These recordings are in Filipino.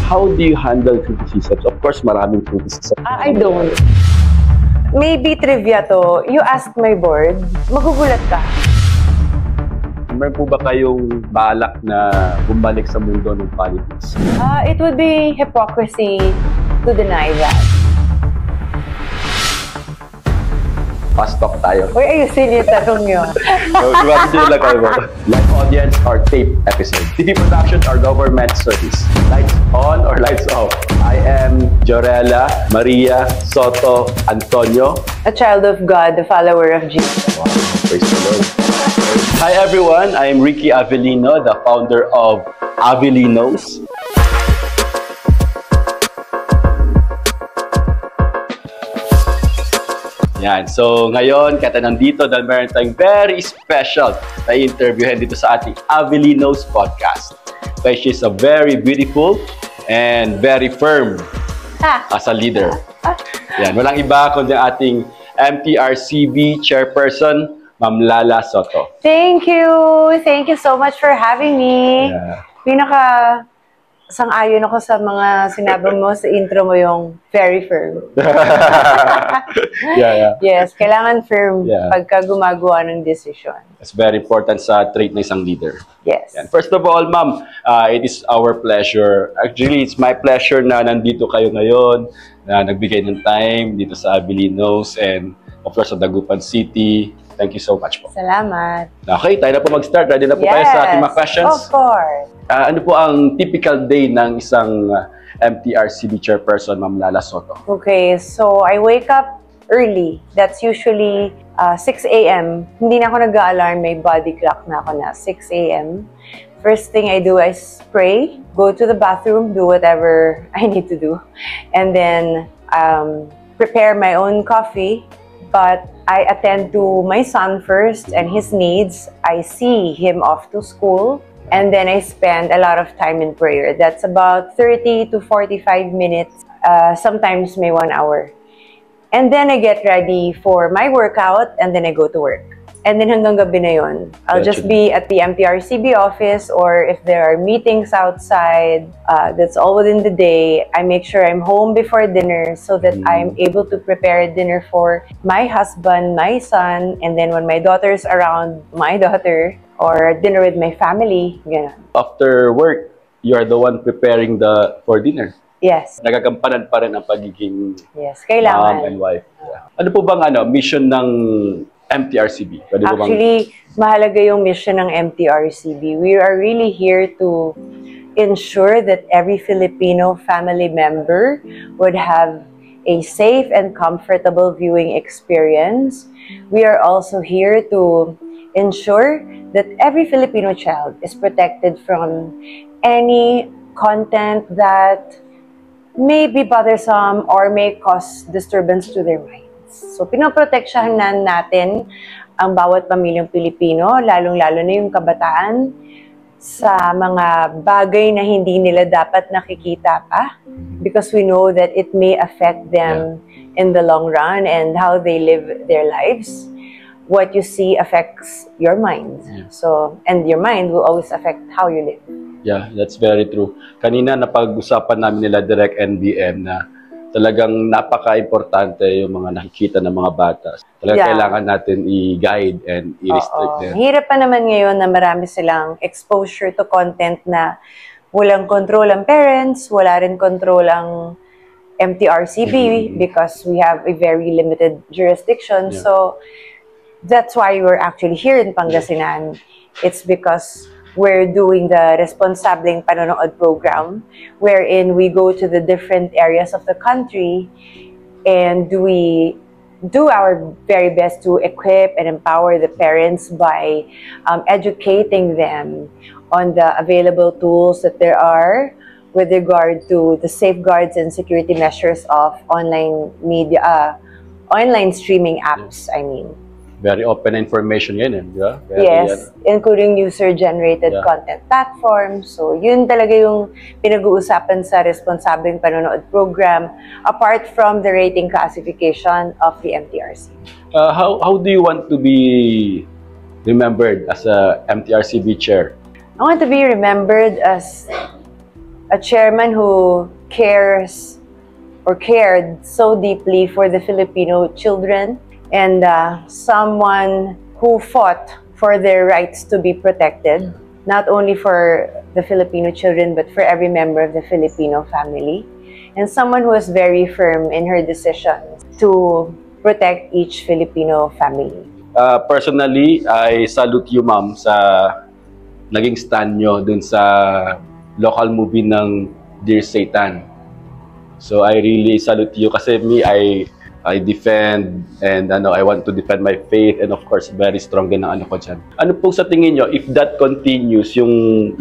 how do you handle criticisms? Of course, maraming criticism. I don't. Maybe trivia to. You ask my board, magugulat ka. Meron po ba kayong balak na bumalik sa mundo ng politics? It would be hypocrisy to deny that. Fast talk tayo. Uy, ayusin yung tanong yun. Live audience or tape episode. TV production or government service. Lights on or lights off. I am Jorella Maria Soto Antonio. A child of God, the follower of Jesus. Wow, praise the Lord. Hi everyone, I am Ricky Avellino, the founder of Avellinos. Yan. So, ngayon, kaya nandito dahil meron tayong very special na interviewin dito sa ating Avellinos podcast. Kaya she's a very beautiful and very firm as a leader. Yan. Walang iba kundi ating MTRCB chairperson, Ma'am Lala Soto. Thank you. Thank you so much for having me. Yeah. Sang-ayon ako sa mga sinabi mo sa intro mo yung very firm. Yeah. Yes, kailangan firm pagka gumagawa ng decision. It's very important sa trait ng isang leader. Yes. And first of all, ma'am, it is our pleasure. Actually, it's my pleasure na nandito kayo ngayon, na nagbigay ng time dito sa Avellinos and of course sa Dagupan City. Thank you so much po. Salamat. Okay, tayo na po mag-start. Ready na po kayo sa ating mga questions? Of course. Ano po ang typical day ng isang MTRCB chairperson, Ma'am Lala Soto? Okay, so I wake up early. That's usually 6 a.m. Hindi na ako nag-a-alarm, may body clock na ako na 6 a.m. First thing I do is pray, go to the bathroom, do whatever I need to do, and then prepare my own coffee. But I attend to my son first and his needs. I see him off to school. And then I spend a lot of time in prayer. That's about 30 to 45 minutes, sometimes may 1 hour. And then I get ready for my workout and then I go to work. And then hanggang gabi na yun, I'll just be at the MTRCB office, or if there are meetings outside, that's all within the day. I make sure I'm home before dinner so that I'm able to prepare dinner for my husband, my son, and then when my daughter's around, my daughter, or dinner with my family. Ganun. After work, you are the one preparing for dinner. Yes. Nagagampanan pa rin ang pagiging kailangan. mom and wife. Yeah. Ano po bang mission ng MTRCB? Actually, mahalaga yung mission ng MTRCB. We are really here to ensure that every Filipino family member would have a safe and comfortable viewing experience. We are also here to ensure that every Filipino child is protected from any content that may be bothersome or may cause disturbance to their minds. So, pinoproteksyahan natin ang bawat pamilyang Pilipino, lalong-lalo na yung kabataan, sa mga bagay na hindi nila dapat nakikita pa, because we know that it may affect them in the long run and how they live their lives. What you see affects your mind. So, and your mind will always affect how you live. Yeah, that's very true. Kanina napag-usapan namin nila Direk NBM na talagang napaka-importante yung mga nakikita ng mga bata. Talagang kailangan natin i-guide and i-restrict them. Hirap pa naman ngayon na marami silang exposure to content na walang control ang parents, wala rin control ang MTRCB because we have a very limited jurisdiction. So, that's why we're actually here in Pangasinan. It's because we're doing the Responsableng Panonood program, wherein we go to the different areas of the country and we do our very best to equip and empower the parents by educating them on the available tools that there are with regard to the safeguards and security measures of online media, online streaming apps, I mean. Very open information yan, di ba? Yes, including user-generated content platforms. So, yun talaga yung pinag-uusapan sa Responsableng Panonood program, apart from the rating classification of the MTRC. How do you want to be remembered as a MTRCB chair? I want to be remembered as a chairman who cares or cared so deeply for the Filipino children, and someone who fought for their rights to be protected, not only for the Filipino children, but for every member of the Filipino family. And someone who was very firm in her decision to protect each Filipino family. Personally, I salute you, ma'am, sa naging stand nyo dun sa local movie ng Dear Satan. So I really salute you kasi me, I defend and I want to defend my faith, and of course very strong din ang ko dyan. Ano po sa tingin nyo, if that continues, yung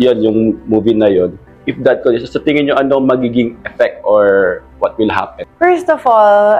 movie na yon, if that continues, sa tingin nyo ano magiging effect or what will happen? First of all,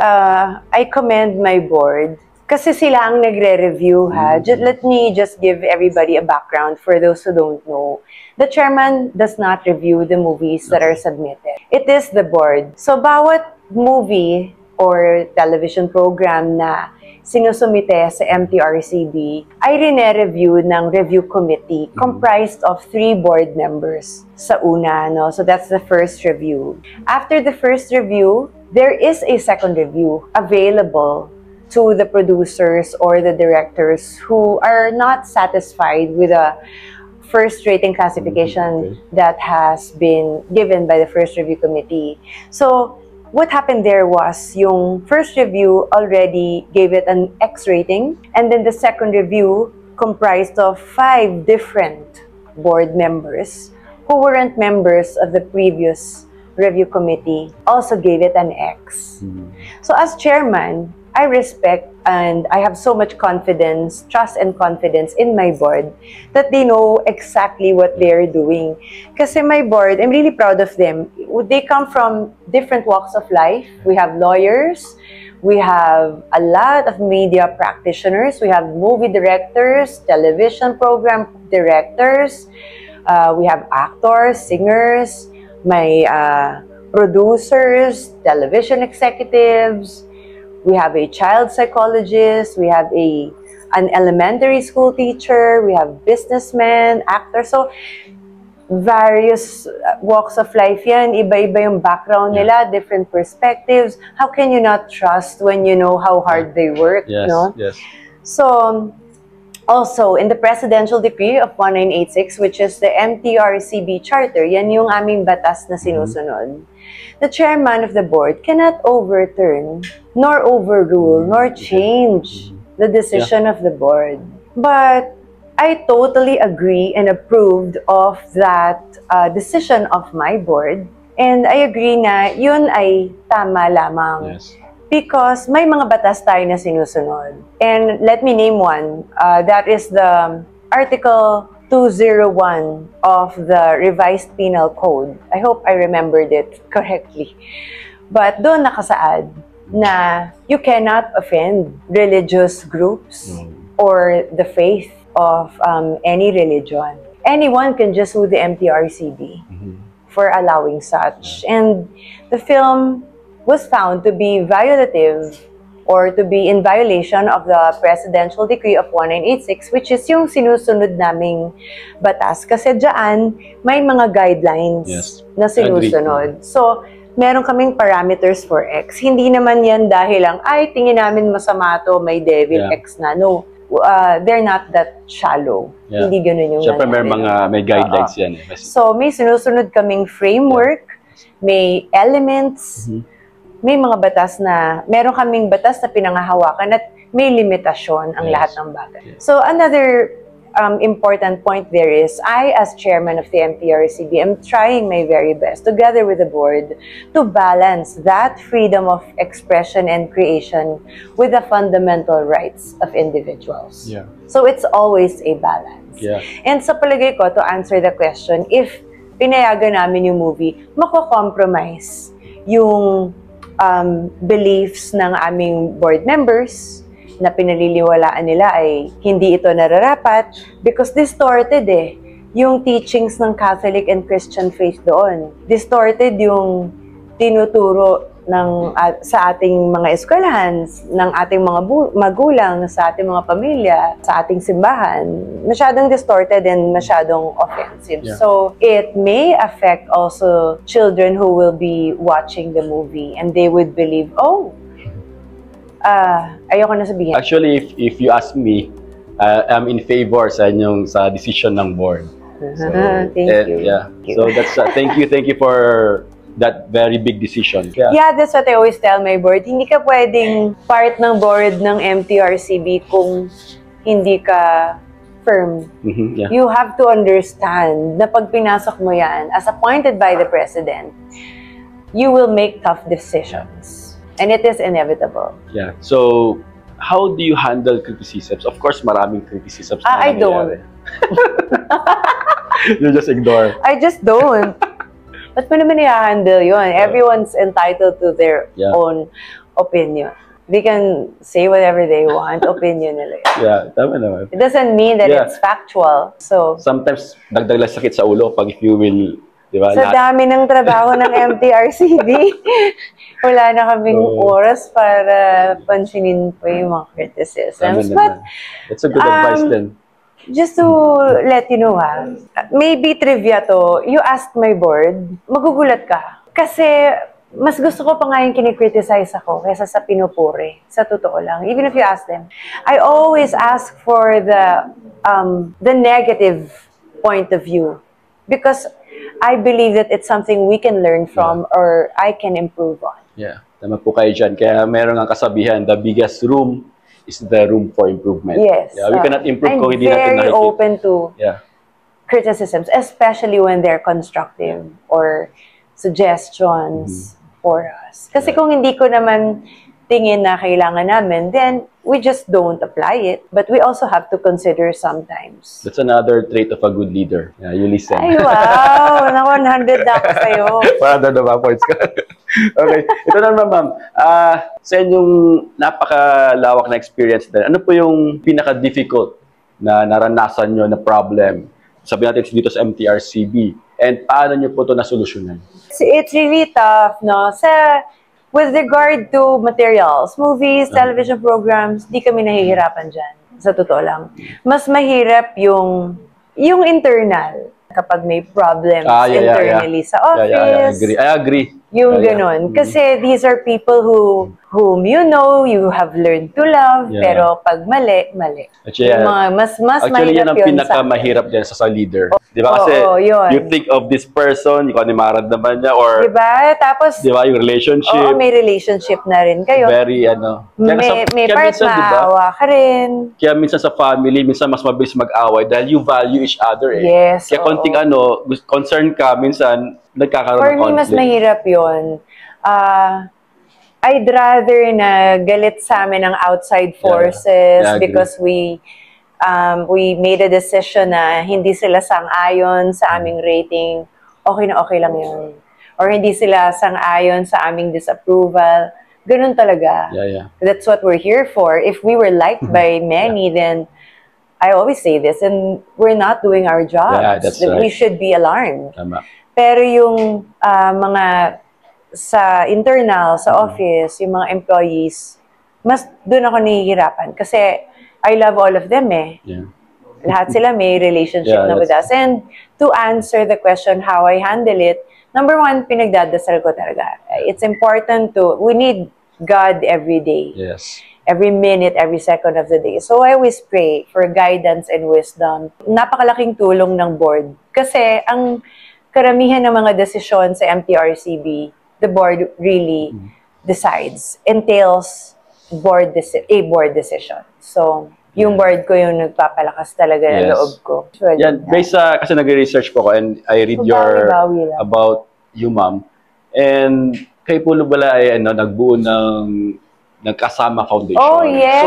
I commend my board kasi sila ang nagre-review ha. Let me just give everybody a background for those who don't know. The chairman does not review the movies that are submitted. It is the board. So bawat movie or television program na sinusumite sa MTRCB ay rine-review ng review committee comprised of 3 board members sa una. No? So that's the first review. After the first review, there is a second review available to the producers or the directors who are not satisfied with a first rating classification that has been given by the first review committee. So what happened there was yung first review already gave it an X rating, and then the second review comprised of 5 different board members who weren't members of the previous review committee also gave it an X. So as chairman, I respect and I have so much confidence, trust and confidence in my board that they know exactly what they're doing. Kasi my board, I'm really proud of them. They come from different walks of life. We have lawyers, we have a lot of media practitioners, we have movie directors, television program directors, we have actors, singers, may producers, television executives, we have a child psychologist, we have an elementary school teacher, we have businessmen, actors. So, various walks of life yan. Iba-iba yung background nila, different perspectives. How can you not trust when you know how hard they work? Yes, no? yes. So, also, in the Presidential Decree of 1986, which is the MTRCB Charter, yan yung aming batas na sinusunod. The chairman of the board cannot overturn, nor overrule, nor change the decision of the board. But I totally agree and approved of that decision of my board. And I agree na yun ay tama lamang. Yes. Because may mga batas tayo na sinusunod. And let me name one. That is the Article 201 of the Revised Penal Code. I hope I remembered it correctly. But doon nakasaad na you cannot offend religious groups or the faith of any religion. Anyone can just sue the MTRCB for allowing such. And the film was found to be violative or to be in violation of the Presidential Decree of 1986, which is yung sinusunod naming batas. Kasi dyan, may mga guidelines na sinusunod. So, meron kaming parameters for X. Hindi naman yan dahil lang, ay, tingin namin masama to, may devil X na. No, they're not that shallow. Hindi ganun yung Siyempre, may guidelines yan. So, may sinusunod kaming framework, may elements, may mga batas na, meron kaming batas na pinangahawakan at may limitasyon ang lahat ng bagay. So, another important point there is, I as chairman of the MTRCB am trying my very best, together with the board, to balance that freedom of expression and creation with the fundamental rights of individuals. So, it's always a balance. And sa palagay ko, to answer the question, if pinayagan namin yung movie, mako-compromise yung beliefs ng aming board members na pinaliliwalaan nila ay hindi ito nararapat because distorted yung teachings ng Catholic and Christian faith doon. Distorted yung tinuturo sa ating mga eskwelahan, ng ating mga magulang, sa ating mga pamilya, sa ating simbahan, masyadong distorted and masyadong offensive. Yeah. So, it may affect also children who will be watching the movie and they would believe, oh, ayoko na sabihin. Actually, if you ask me, I'm in favor sa decision ng board. So, Thank you. Yeah. Thank you. So that's thank you for that very big decision. Yeah, that's what I always tell my board. Hindi ka pwedeng part ng board ng MTRCB kung hindi ka firm. Yeah. You have to understand na pag pinasok mo yan, as appointed by the president, you will make tough decisions. And it is inevitable. Yeah. So, how do you handle criticisms? Of course, maraming criticisms. I don't. You just ignore. I just don't. Ba't mo naman i-handle yun? Everyone's entitled to their own opinion. They can say whatever they want. Opinion nila yun. Yeah, tama naman. It doesn't mean that it's factual. So, sometimes, dagdag lang sakit sa ulo pag if you will, di ba? Sa dami ng trabaho ng MTRCB, wala na kaming oras para pansinin po yung mga criticisms. But, it's a good advice then. Just to let you know, maybe trivia to, you asked my board, magugulat ka. Kasi, mas gusto ko pa nga yung kinikriticize ako kaysa sa pinupuri. Sa totoo lang. Even if you ask them. I always ask for the negative point of view. Because I believe that it's something we can learn from or I can improve on. Yeah. Tama po kayo dyan. Kaya meron nga kasabihan, the biggest room is the room for improvement. Yes. Yeah, we cannot improve kung hindi natin nakikita. I'm very open to criticisms, especially when they're constructive or suggestions for us. Kasi kung hindi ko naman tingin na kailangan namin, then we just don't apply it. But we also have to consider sometimes. That's another trait of a good leader. Yeah, you listen. Ay, wow! Na 100 na ako sa'yo. Para na ba points ka? Okay. Ito naman, ma'am. Sa inyong napakalawak na experience din, ano po yung pinaka-difficult na naranasan nyo na problem? Sabihin natin dito sa MTRCB. And paano nyo po ito nasolusyonan? It's really tough, no? With regard to materials, movies, television programs, di kami nahihirapan dyan. Sa totoo lang. Mas mahirap yung internal. Kapag may problems internally sa office. I agree. Yung ganun. Kasi these are people whom you know, you have learned to love, pero pag mali, mali. Actually, yung mga mas actually, mahirap yan ang pinakamahirap din sa leader. Di ba? Kasi you think of this person, kung ano yung maramdaman niya, or diba? Tapos, di ba, yung relationship. Oo, may relationship na rin kayo. Very, ano. May part na awa ka rin. Kaya minsan sa family, minsan mas mabilis mag-away dahil you value each other eh. Yes. Kaya konting concern ka, minsan nagkakaroon ng conflict. For me, mas mahirap yun. I'd rather na galit sa amin ng outside forces because we made a decision na hindi sila sang-ayon sa aming rating. Okay na okay lang yun. Or hindi sila sang-ayon sa aming disapproval. Ganun talaga. That's what we're here for. If we were liked by many, then I always say this, and we're not doing our jobs. That's right. We should be alarmed. Tama. Pero yung mga sa internal, sa office, yung mga employees, mas doon ako nahihirapan. Kasi I love all of them eh. Lahat sila may relationship na with us. And to answer the question how I handle it, number one, pinagdadasal ko talaga. It's important we need God every day. Yes. Every minute, every second of the day. So I always pray for guidance and wisdom. Napakalaking tulong ng board. Kasi ang karamihan ng mga desisyon sa MTRCB, the board really decides, entails a board decision. So, yung board ko yung nagpapalakas talaga ng loob ko. Yan, based kasi nag-research po ko and I read about you, ma'am. And kayo po bala ay nagbuo ng Kasama Foundation. Oh, yes!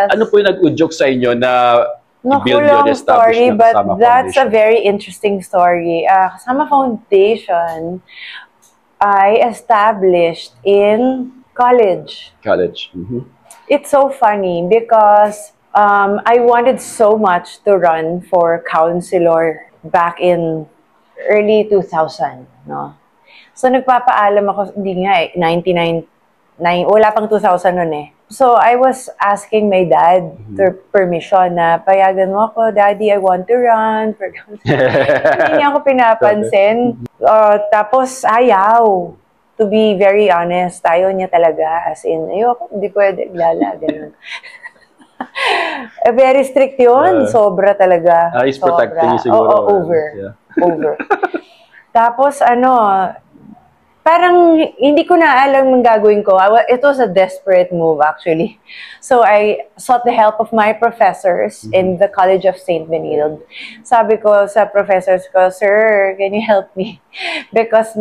So, ano po yung nag-udyok sa inyo na i-build your story, ng but Kasama that's Foundation? A very interesting story. Kasama Foundation, I established in college. It's so funny because I wanted so much to run for counselor back in early 2000, no? So, nagpapaalam ako, hindi nga eh, 99, wala pang 2000 nun eh. So, I was asking my dad for permission na payagan mo ako, Daddy, I want to run. Hindi niya ako pinapansin. Tapos, ayaw. To be very honest, ayaw niya talaga. As in, ayoko, hindi pwede, lala, ganun. Very strict yun. Sobra talaga. He's protecting you siguro. Oo, over. Yeah. Over. Tapos, parang hindi ko na alam ang gagawin ko. It was a desperate move, actually. So, I sought the help of my professors in the College of St. Benilde. Sabi ko sa professors ko, Sir, can you help me? Because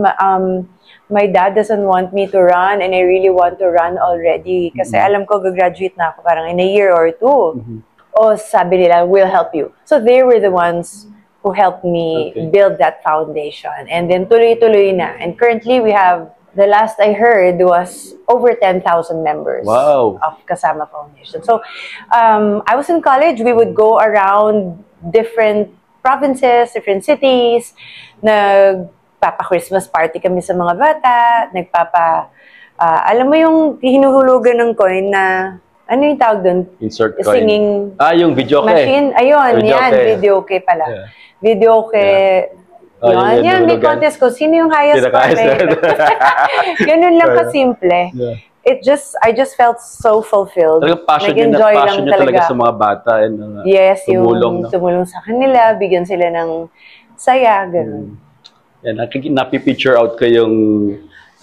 my dad doesn't want me to run and I really want to run already. Kasi alam ko, gagraduate na ako parang in a year or two. O sabi nila, we'll help you. So they were the ones who helped me build that foundation. And then tuloy-tuloy na. And currently we have, the last I heard was over 10,000 members of Kasama Foundation. So I was in college, we would go around different provinces, different cities, Papa-Christmas party kami sa mga bata, alam mo yung hinuhulugan ng coin na, ano yung tawag doon? Insert coin. Singing yung videoke. Machine. Ayun, videoke pala. Yeah. Videoke. Yan, may contest ko. Sino yung highest score? Ganun lang kasimple. Yeah. I just felt so fulfilled. Talagang passion niyo talaga sa mga bata. And, yes, tumulong sa kanila, bigyan sila ng saya, ganun. Yan, napipicture out ko yung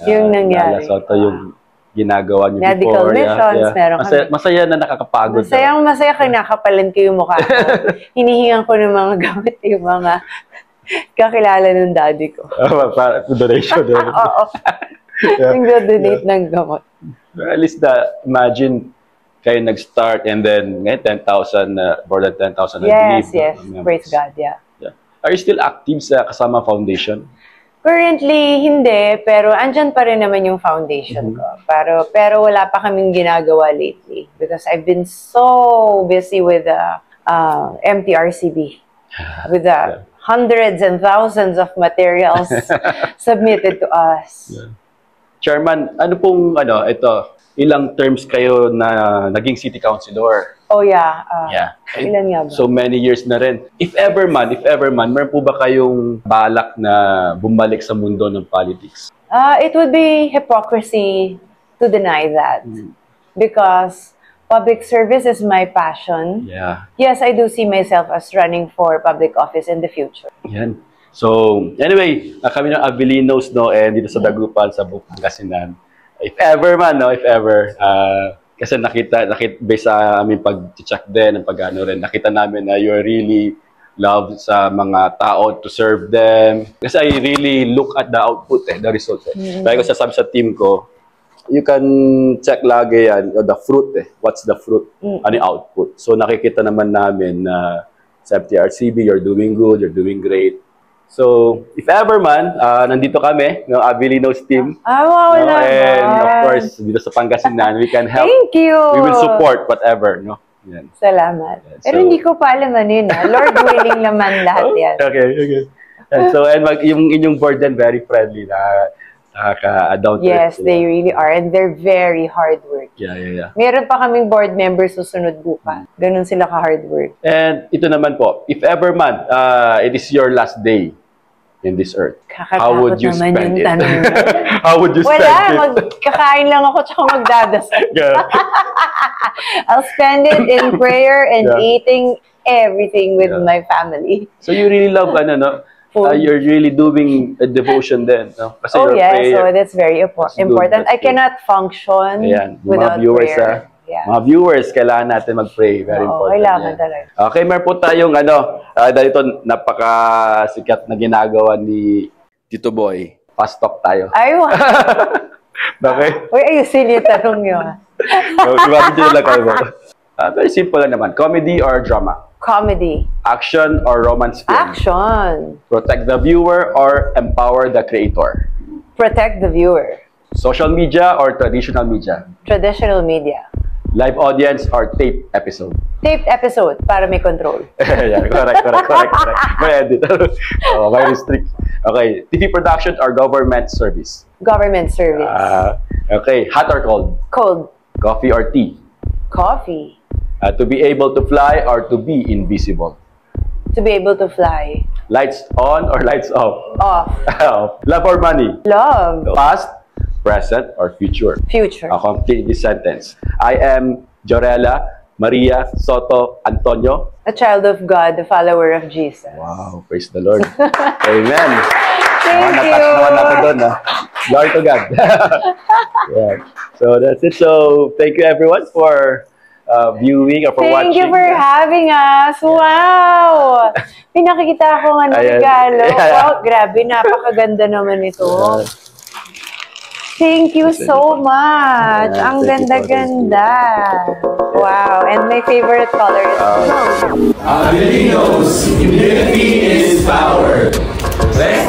nangyari. Yung ginagawa niyo medical before. Missions, meron kami. Masaya na nakakapagod. Masaya kinakapalan ko yung mukha ko. Hinihingan ko ng mga gamit yung mga kakilala ng daddy ko. Para donation. Oo. Yung donate ng gamot. At least imagine kayo nag-start and then ngayon 10,000, more than 10,000 I believe. Yes. Praise God, yeah. Are you still active sa Kasama Foundation? Currently, hindi. Pero andyan pa rin naman yung foundation ko. Pero wala pa kaming ginagawa lately. Because I've been so busy with MTRCB. With the hundreds and thousands of materials submitted to us. Yeah. Chairman, ilang terms kayo na naging city councilor? Oh yeah. Ilan nga ba? So many years na rin. If ever man, meron po ba kayong balak na bumalik sa mundo ng politics? It would be hypocrisy to deny that. Because public service is my passion. Yeah. Yes, I do see myself as running for public office in the future. Yan. So, anyway, kami ng Avelinos, and dito sa Dagupan, sa Pangasinan. If ever man, kasi nakita based sa aming pag-check din, nakita namin na you're really loved sa mga tao to serve them. Kasi I really look at the output, the result. Kaya ko sasabi sa team ko, you can check lagi yan, the fruit, what's the fruit, ano yung output. So nakikita naman namin na sa FTRCB, you're doing good, you're doing great. So, if ever man, nandito kami, ng Avelinos team. Wow, and of course, dito sa Pangasinan, we can help. Thank you! We will support whatever, no? Yan. Salamat. Pero hindi ko pa alam ano yun, Lord willing naman lahat yan. Okay. And so, yung inyong board din, very friendly na down to yes, they really are. And they're very hard work. Yeah. Meron pa kaming board members susunod bukas. Ganun sila ka-hard work. And ito naman po, if ever man, it is your last day in this earth, how would you spend it? How would you spend it? Magkakain lang ako tsaka magdadasal. I'll spend it in prayer and eating everything with my family. So you really love, you're really doing a devotion then, no? Kasi so that's very important. I cannot function without prayer. Mga viewers, kailangan natin mag-pray. Very important. Kailangan talaga. Okay, meron po tayong dahil ito napakasikat na ginagawa ni Tito Boy. Fast talk tayo. Ay, wow. Okay? Uy, ayusin yung tanong nyo. Imagine lang kayo. Very simple lang naman. Comedy or drama? Comedy. Action or romance film? Action. Protect the viewer or empower the creator? Protect the viewer. Social media or traditional media? Traditional media. Live audience or tape episode? Taped episode para may control. Yeah, correct. May edit. May restrict. Okay, TV production or government service? Government service. Okay, hot or cold? Cold. Coffee or tea? Coffee. To be able to fly or to be invisible? To be able to fly. Lights on or lights off? Off. Love or money? Love. Past, present, or future? Future. I'll complete this sentence. I am Jorella Maria Soto Antonio. A child of God, the follower of Jesus. Wow, praise the Lord. Amen. Thank you. Natouch naman natin doon, ha? Glory to God. Yeah. So that's it. So thank you everyone for viewing or for watching. Thank you for having us. Wow! Pinakikita ko nga ng regalo. Wow, grabe, napakaganda naman ito. Thank you so much. Ang ganda-ganda. Wow, and my favorite color is blue. Avelinos, humility is power. Let's